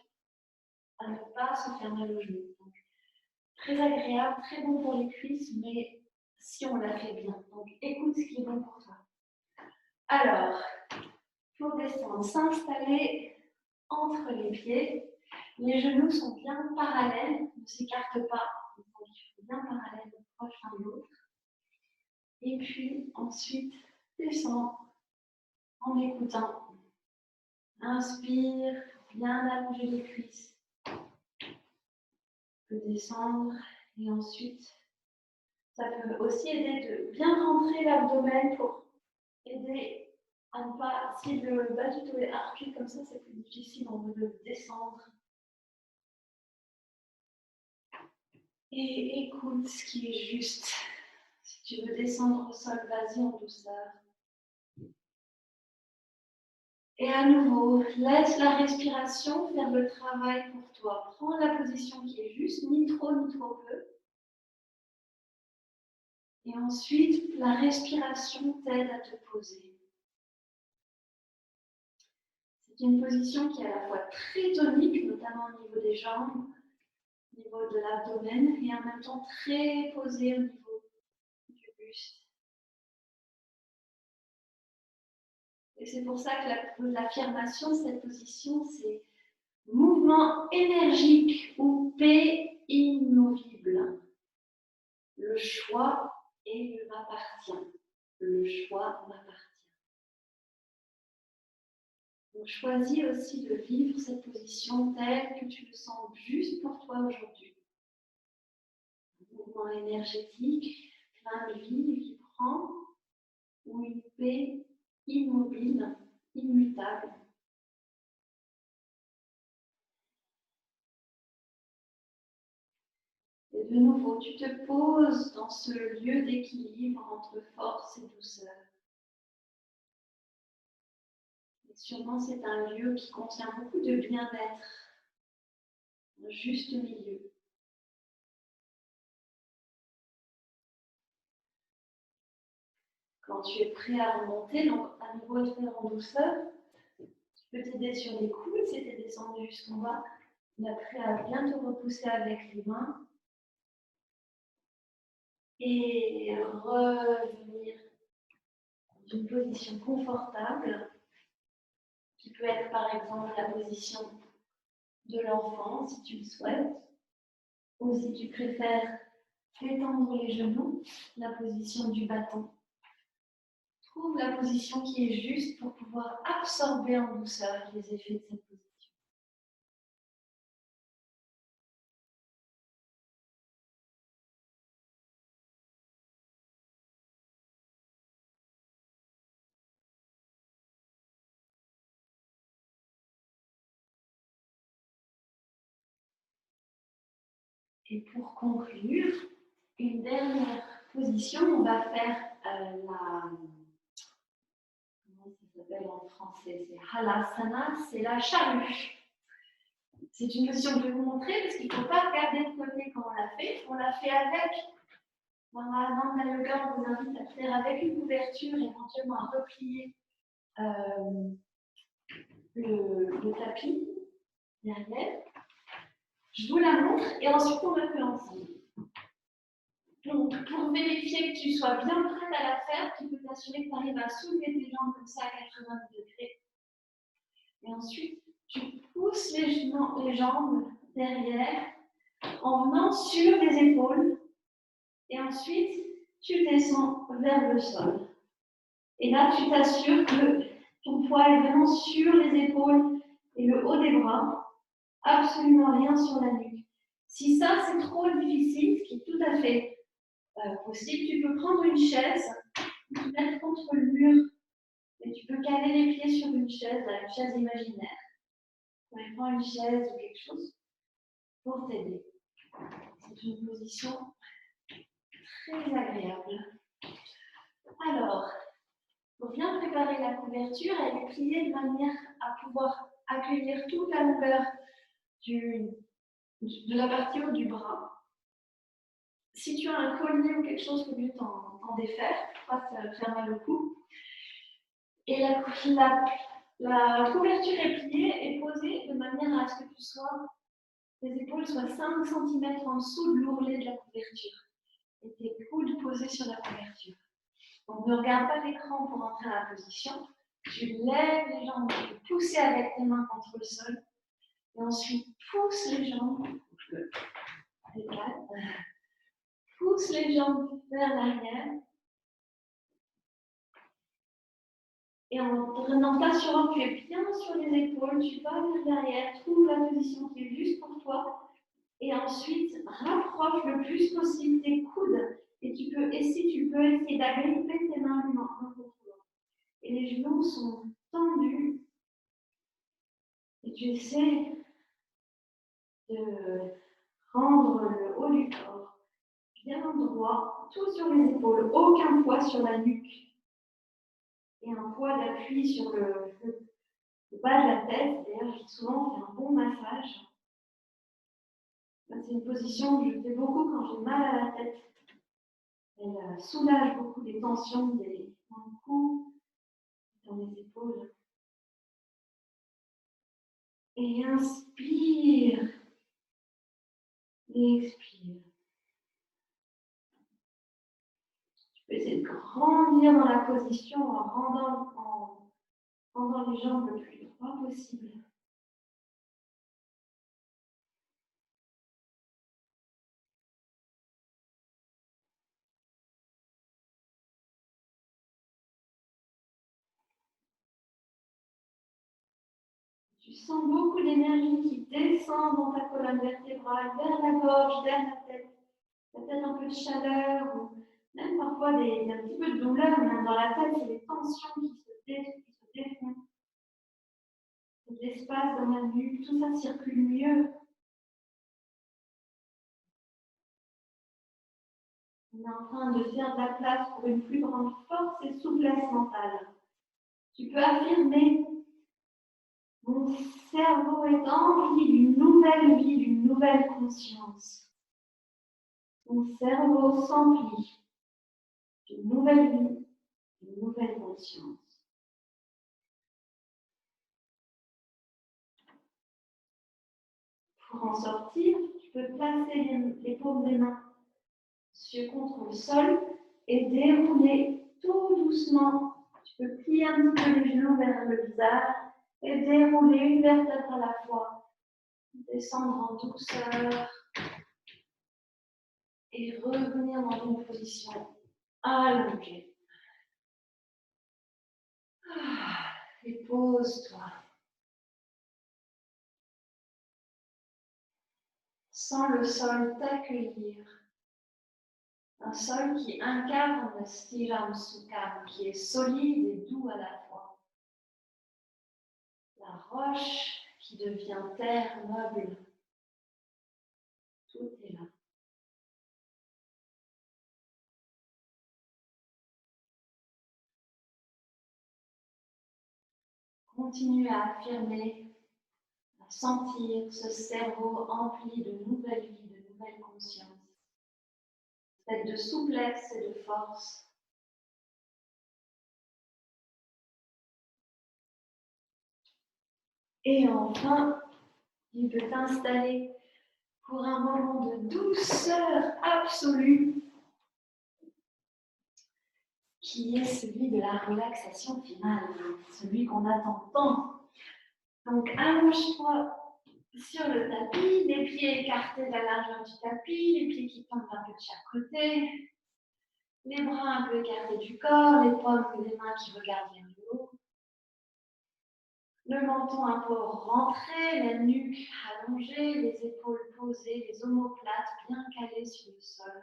à ne pas se faire mal au genou. Donc, très agréable, très bon pour les cuisses, mais si on la fait bien. Donc écoute ce qui est bon pour toi. Alors, pour descendre, s'installer entre les pieds. Les genoux sont bien parallèles, ne s'écartent pas. Donc il faut bien parallèles, proche l'un de l'autre. Et puis ensuite, descends en écoutant. Inspire, bien allonger les cuisses. Tu peux descendre et ensuite, ça peut aussi aider de bien rentrer l'abdomen pour aider à ne pas, si le bas du dos est arqué comme ça, c'est plus difficile, on veut le descendre. Et écoute ce qui est juste. Si tu veux descendre au sol, vas-y en douceur. Et à nouveau, laisse la respiration faire le travail pour toi. Prends la position qui est juste, ni trop peu. Et ensuite, la respiration t'aide à te poser. C'est une position qui est à la fois très tonique, notamment au niveau des jambes, au niveau de l'abdomen, et en même temps très posée au niveau du buste. Et c'est pour ça que l'affirmation de cette position, c'est mouvement énergique ou paix immovible. Le choix m'appartient. Le choix m'appartient. Donc choisis aussi de vivre cette position telle que tu le sens juste pour toi aujourd'hui. Un mouvement énergétique, plein de vie qui prend, ou une paix immobile, immutable. Et de nouveau, tu te poses dans ce lieu d'équilibre entre force et douceur. Et sûrement, c'est un lieu qui contient beaucoup de bien-être, un juste milieu. Quand tu es prêt à remonter, donc à nouveau le faire en douceur, tu peux t'aider sur les coudes si tu es descendu jusqu'en bas. Et après, à bien te repousser avec les mains. Et revenir dans une position confortable, qui peut être par exemple la position de l'enfant, si tu le souhaites, ou si tu préfères détendre les genoux, la position du bâton. Trouve la position qui est juste pour pouvoir absorber en douceur les effets de cette position. Et pour conclure, une dernière position, on va faire comment ça s'appelle en français, c'est Halasana, c'est la charrue. C'est une position que je vais vous montrer parce qu'il ne faut pas regarder de côté quand on la fait. On la fait avec. Dans la Nanda Yoga, on vous invite à le faire avec une couverture, éventuellement à replier le tapis derrière. Je vous la montre et ensuite on le fait ensemble. Donc, pour vérifier que tu sois bien prête à la faire, tu peux t'assurer que tu arrives à soulever tes jambes comme ça à 90 degrés. Et ensuite, tu pousses les jambes derrière en venant sur les épaules. Et ensuite, tu descends vers le sol. Et là, tu t'assures que ton poids est vraiment sur les épaules et le haut des bras. Absolument rien sur la nuque. Si ça, c'est trop difficile, ce qui est tout à fait possible, tu peux prendre une chaise, te mettre contre le mur, et tu peux caler les pieds sur une chaise imaginaire. Tu prends une chaise ou quelque chose pour t'aider. C'est une position très agréable. Alors, pour bien préparer la couverture, elle est pliée de manière à pouvoir accueillir toute la longueur de la partie haut du bras. Si tu as un collier ou quelque chose, il faut mieux t'en défaire, pour pas te faire mal au cou. Et la couverture est pliée et posée de manière à ce que tes épaules soient 5 cm en dessous de l'ourlet de la couverture. Et tes coudes posés sur la couverture. Donc ne regarde pas l'écran pour entrer dans la position. Tu lèves les jambes, tu peux pousser avec tes mains contre le sol. Et ensuite, pousse les jambes. Pousse les jambes vers l'arrière. Et en t'assurant que tu es bien sur les épaules, tu vas vers l'arrière, trouve la position qui est juste pour toi. Et ensuite, rapproche le plus possible tes coudes. Et tu peux essayer d'agripper tes mains l'une contre l'autre. Et les genoux sont tendus. Et tu essaies de rendre le haut du corps bien droit, tout sur les épaules, aucun poids sur la nuque. Et un poids d'appui sur le bas de la tête. D'ailleurs, je dis souvent, on fait un bon massage. C'est une position que je fais beaucoup quand j'ai mal à la tête. Elle soulage beaucoup les tensions dans le cou, dans les épaules. Et inspire. Et expire. Tu peux essayer de grandir dans la position en rendant les jambes le plus droit possible. Tu sens beaucoup d'énergie qui descend dans ta colonne vertébrale, vers la gorge, vers la tête. Peut-être un peu de chaleur, ou même parfois un petit peu de douleur, même dans la tête, c'est les tensions qui se défont. C'est de l'espace dans la nuque, tout ça circule mieux. On est en train de faire de la place pour une plus grande force et souplesse mentale. Tu peux affirmer: mon cerveau est envahi d'une nouvelle vie, d'une nouvelle conscience. Mon cerveau s'emplit d'une nouvelle vie, d'une nouvelle conscience. Pour en sortir, tu peux placer les paumes des mains contre le sol et dérouler tout doucement. Tu peux plier un petit peu les genoux vers le visage et dérouler une vertèbre à la fois. Descendre en douceur et revenir dans une position allongée. Et pose-toi. Sens le sol t'accueillir. Un sol qui incarne Stiram Sukham, qui est solide et doux à la fois. La roche qui devient terre meuble. Tout est là. Continue à affirmer, à sentir ce cerveau empli de nouvelles vies, de nouvelles consciences, faite de souplesse et de force. Et enfin, tu peux t'installer pour un moment de douceur absolue qui est celui de la relaxation finale, celui qu'on attend tant. Donc allonge-toi sur le tapis, les pieds écartés de la largeur du tapis, les pieds qui tombent un peu de chaque côté, les bras un peu écartés du corps, les paumes des mains qui regardent vers le haut. Le menton un peu rentré, la nuque allongée, les épaules posées, les omoplates bien calées sur le sol.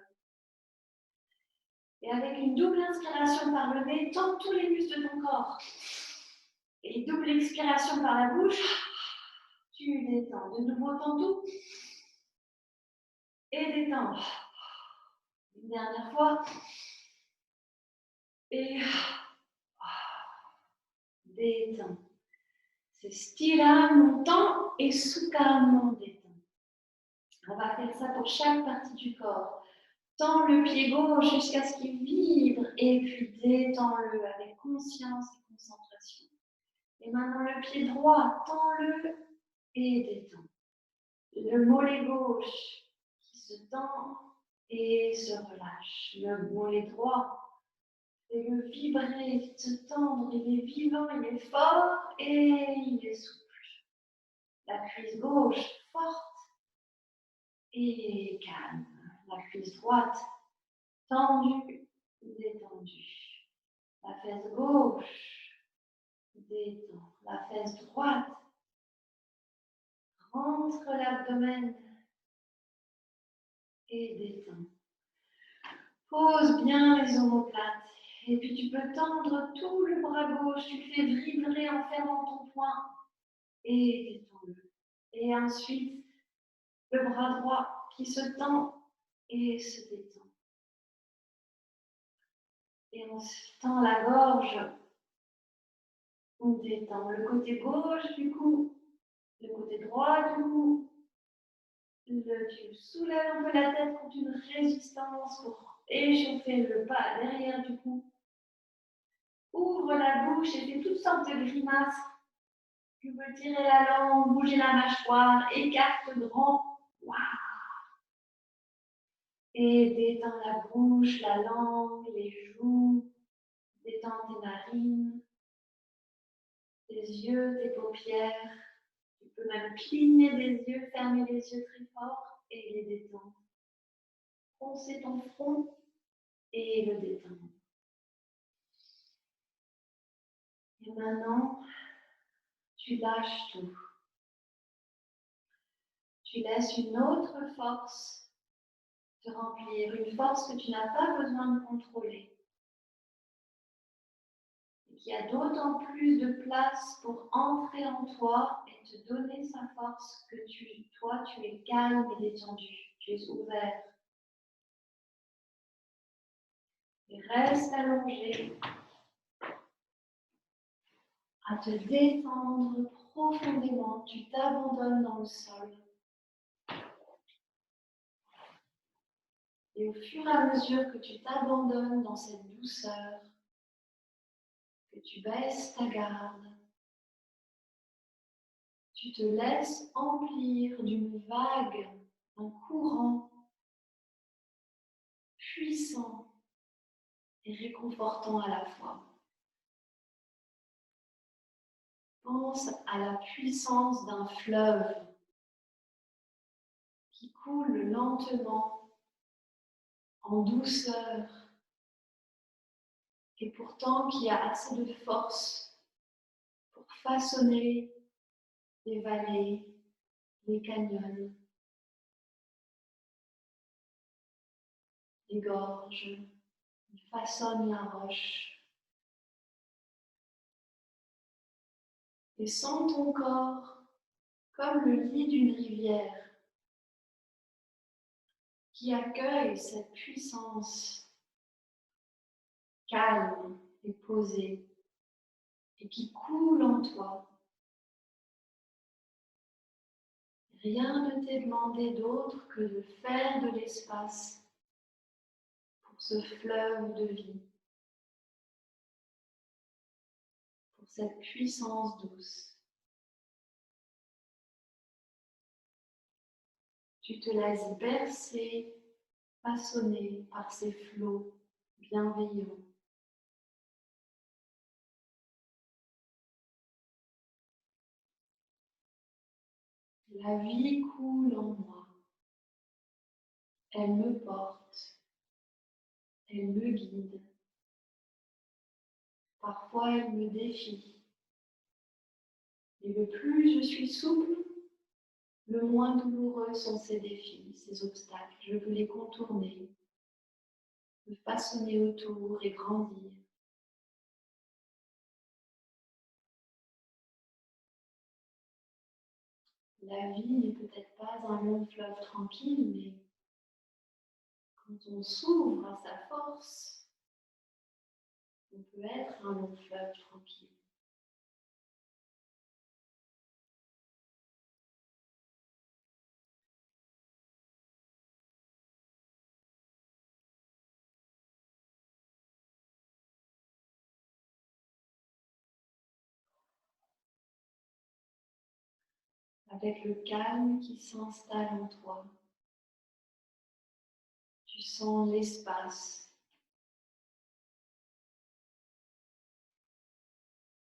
Et avec une double inspiration par le nez, tends tous les muscles de ton corps. Et double expiration par la bouche, tu détends. De nouveau, tends tout. Et détends. Une dernière fois. Et détends. C'est Stiram montant et Sukham détend. On va faire ça pour chaque partie du corps. Tends le pied gauche jusqu'à ce qu'il vibre et puis détends-le avec conscience et concentration. Et maintenant le pied droit, tends-le et détends. Le mollet gauche qui se tend et se relâche. Le mollet droit, fais-le vibrer, se tendre, il est vivant, il est fort et il est souple. La cuisse gauche, forte et calme. La cuisse droite, tendue, détendue. La fesse gauche, détend. La fesse droite, rentre l'abdomen et détend. Pose bien les omoplates. Et puis tu peux tendre tout le bras gauche. Tu fais vibrer en fermant ton poing et détends-le. Et ensuite, le bras droit qui se tend et se détend. Et on se tend la gorge. On détend le côté gauche du cou, le côté droit du cou. Tu soulèves un peu la tête contre une résistance pour échauffer le bas derrière du cou. Ouvre la bouche et fais toutes sortes de grimaces. Tu peux tirer la langue, bouger la mâchoire, écarte grand. Wow. Et détends la bouche, la langue, les joues. Détends tes narines, tes yeux, tes paupières. Tu peux même cligner des yeux, fermer les yeux très fort et les détendre. Froncer ton front et le détendre. Et maintenant, tu lâches tout. Tu laisses une autre force te remplir, une force que tu n'as pas besoin de contrôler. Et qui a d'autant plus de place pour entrer en toi et te donner sa force que toi, tu es calme et détendu. Tu es ouvert. Et reste allongé à te détendre profondément. Tu t'abandonnes dans le sol. Et au fur et à mesure que tu t'abandonnes dans cette douceur, que tu baisses ta garde, tu te laisses emplir d'une vague, d'un courant puissant et réconfortant à la fois. Pense à la puissance d'un fleuve qui coule lentement, en douceur, et pourtant qui a assez de force pour façonner les vallées, les canyons, les gorges, il façonne la roche. Et sens ton corps comme le lit d'une rivière qui accueille cette puissance calme et posée et qui coule en toi. Rien ne t'est demandé d'autre que de faire de l'espace pour ce fleuve de vie, pour cette puissance douce. Tu te laisses bercer, façonner par ces flots bienveillants. La vie coule en moi. Elle me porte. Elle me guide. Parfois, elle me défie. Et le plus je suis souple, le moins douloureux sont ces défis, ces obstacles. Je veux les contourner, me façonner autour et grandir. La vie n'est peut-être pas un long fleuve tranquille, mais quand on s'ouvre à sa force, on peut être un long fleuve tranquille. avec le calme qui s'installe en toi. Tu sens l'espace.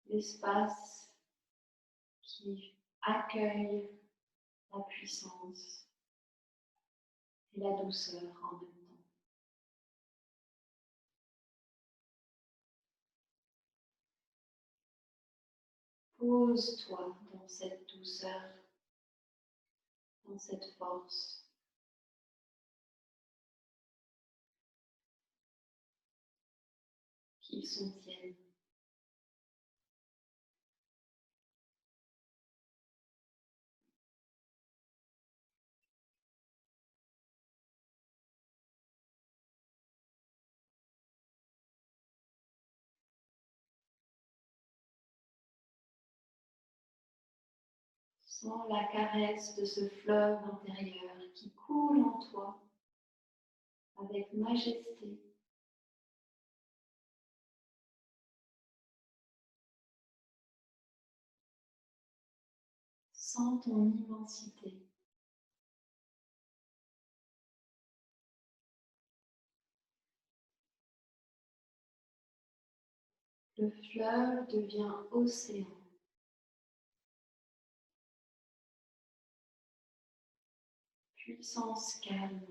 L'espace qui accueille la puissance et la douceur en même temps. Pose-toi dans cette douceur, dans cette force. Qui sont tiennes. Sens la caresse de ce fleuve intérieur qui coule en toi avec majesté. Sens ton immensité. Le fleuve devient océan. Puissance calme.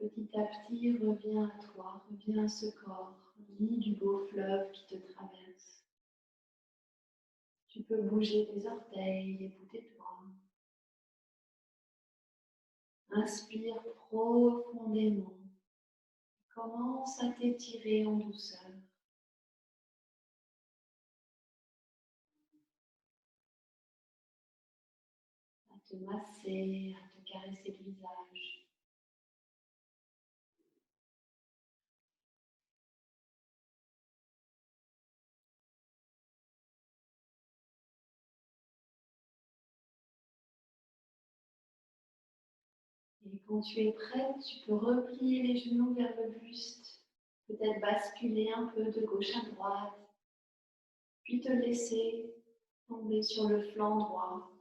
Et petit à petit, reviens à toi, reviens à ce corps, lis du beau fleuve qui te traverse. Tu peux bouger tes orteils, les bouts des doigts. Inspire profondément. Commence à t'étirer en douceur. À te masser, à te caresser le visage. Et quand tu es prête, tu peux replier les genoux vers le buste, peut-être basculer un peu de gauche à droite, puis te laisser tomber sur le flanc droit,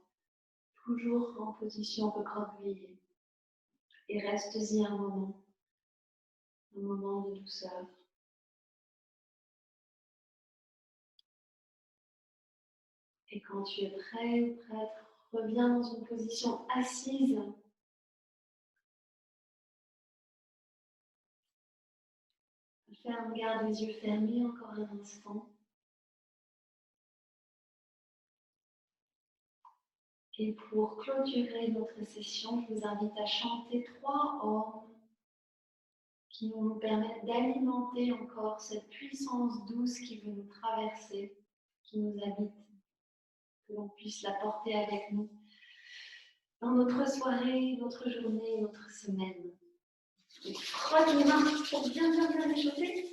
toujours en position recroquevillée. Et reste-y un moment de douceur. Et quand tu es prêt ou prête, reviens dans une position assise. Garde les yeux fermés encore un instant. Et pour clôturer notre session, je vous invite à chanter 3 ormes qui vont nous permettre d'alimenter encore cette puissance douce qui veut nous traverser, qui nous habite, que l'on puisse la porter avec nous dans notre soirée, notre journée, notre semaine. Et frotte les mains pour bien réchauffer.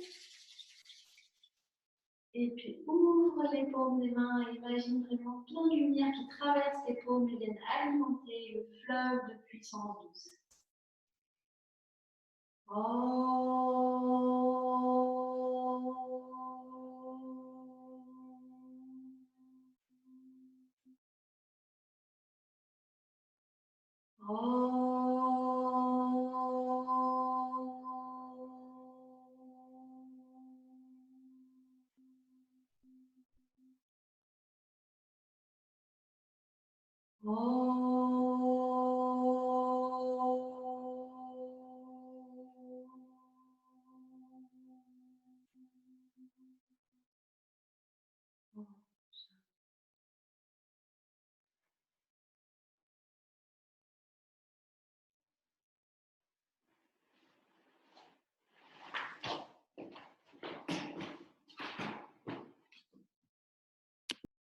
Et puis ouvre les paumes des mains et imagine vraiment plein de lumière qui traverse les paumes et viennent alimenter le fleuve de puissance douce. Oh.